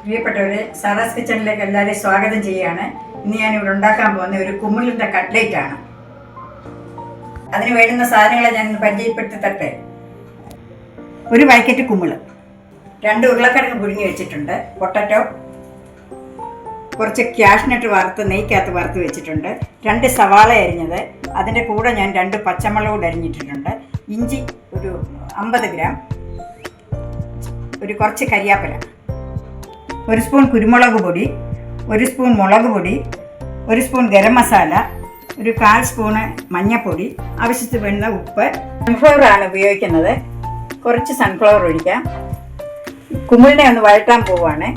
പ്രിയപ്പെട്ടവരെ, സാറാസ് കിച്ചണിലേക്ക് എല്ലാവരെയും സ്വാഗതം ചെയ്യുകയാണ്. ഇന്ന് ഞാനിവിടെ ഉണ്ടാക്കാൻ പോകുന്ന ഒരു കുമ്മിളിൻ്റെ കട്ട്ലേറ്റ് ആണ്. അതിന് വേണ്ടുന്ന സാധനങ്ങളെ ഞാൻ പരിചയപ്പെടുത്തി തട്ടെ. ഒരു പാക്കറ്റ് കുമ്മിള്, 2 ഉരുളക്കിഴങ്ങ് പുഴുങ്ങി വെച്ചിട്ടുണ്ട്, പൊട്ടറ്റോ, കുറച്ച് ക്യാഷ്നട്ട് വറുത്ത് നെയ്ക്കകത്ത് വറുത്ത് വെച്ചിട്ടുണ്ട്, 2 സവാള അരിഞ്ഞത്, അതിൻ്റെ കൂടെ ഞാൻ 2 പച്ചമുളക് കൂടെ അരിഞ്ഞിട്ടിട്ടുണ്ട്, ഇഞ്ചി ഒരു 50 ഗ്രാം, കുറച്ച് കരിയാപ്പില, 1 സ്പൂൺ കുരുമുളക് പൊടി, 1 സ്പൂൺ മുളക് പൊടി, 1 സ്പൂൺ ഗരം മസാല, 1/4 സ്പൂണ് മഞ്ഞൾപ്പൊടി, ആവശ്യത്തിന് വേണ്ട ഉപ്പ്. സൺഫ്ലവർ ആണ് ഉപയോഗിക്കുന്നത്. കുറച്ച് സൺഫ്ലവർ ഒഴിക്കാം. കുമ്മിളിനെ ഒന്ന് വഴറ്റാൻ പോവുകയാണ്.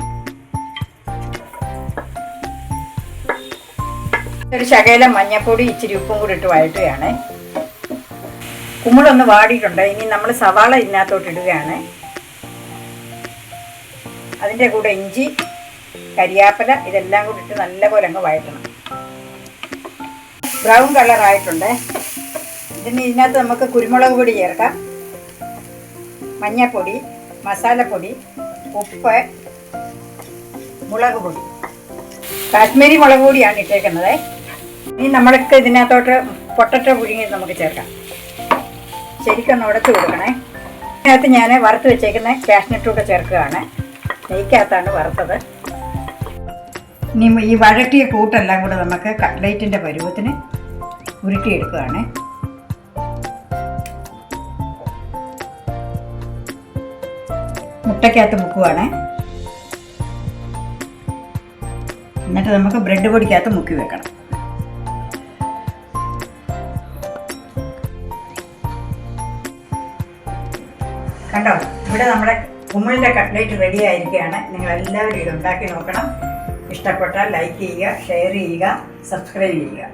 ഒരു ശകലം മഞ്ഞൾപ്പൊടി, ഇച്ചിരി ഉപ്പും കൂടി ഇട്ട് വഴറ്റുകയാണ്. കുമ്മിളൊന്ന് വാടിയിട്ടുണ്ട്. ഇനി നമ്മൾ സവാള ഇതിനകത്തോട്ട് ഇടുകയാണ്. അതിൻ്റെ കൂടെ ഇഞ്ചി, കരിയാപ്പില, ഇതെല്ലാം കൂടി ഇട്ട് നല്ലപോലെ അങ്ങ് വഴറ്റണം. ബ്രൗൺ കളറായിട്ടുണ്ട്. ഇതിനകത്ത് നമുക്ക് കുരുമുളക് പൊടി ചേർക്കാം, മഞ്ഞൾപ്പൊടി, മസാലപ്പൊടി, ഉപ്പ്, മുളക് പൊടി, കാശ്മീരി മുളക് പൊടിയാണ് ഇട്ടേക്കുന്നത്. ഇനി നമ്മൾക്ക് ഇതിനകത്തോട്ട് പൊട്ടറ്റോ പുഴുങ്ങി നമുക്ക് ചേർക്കാം. ശരിക്കൊന്ന് ഉടച്ചു കൊടുക്കണേ. ഇതിനകത്ത് ഞാൻ വറുത്ത് വെച്ചേക്കുന്ന കാഷ്നട്ടൂടെ ചേർക്കുകയാണ്. നെയ്ക്കകത്താണ് വറുത്തത്. ഇനി ഈ വഴട്ടിയ കൂട്ടെല്ലാം കൂടെ നമുക്ക് കട്ട്ലേറ്റിൻ്റെ പരുവത്തിന് ഉരുട്ടിയെടുക്കുകയാണ്. മുട്ടയ്ക്കകത്ത് മുക്കുവാണ്. എന്നിട്ട് നമുക്ക് ബ്രെഡ് പൊടിക്കകത്ത് മുക്കി വെക്കണം. കണ്ടോ, ഇവിടെ നമ്മുടെ കുമ്മിളിൻ്റെ കട്ട്ലേറ്റ് റെഡി ആയിരിക്കുകയാണ്. നിങ്ങളെല്ലാവരും ഇത് ഉണ്ടാക്കി നോക്കണം. ഇഷ്ടപ്പെട്ടാൽ ലൈക്ക് ചെയ്യുക, ഷെയർ ചെയ്യുക, സബ്സ്ക്രൈബ് ചെയ്യുക.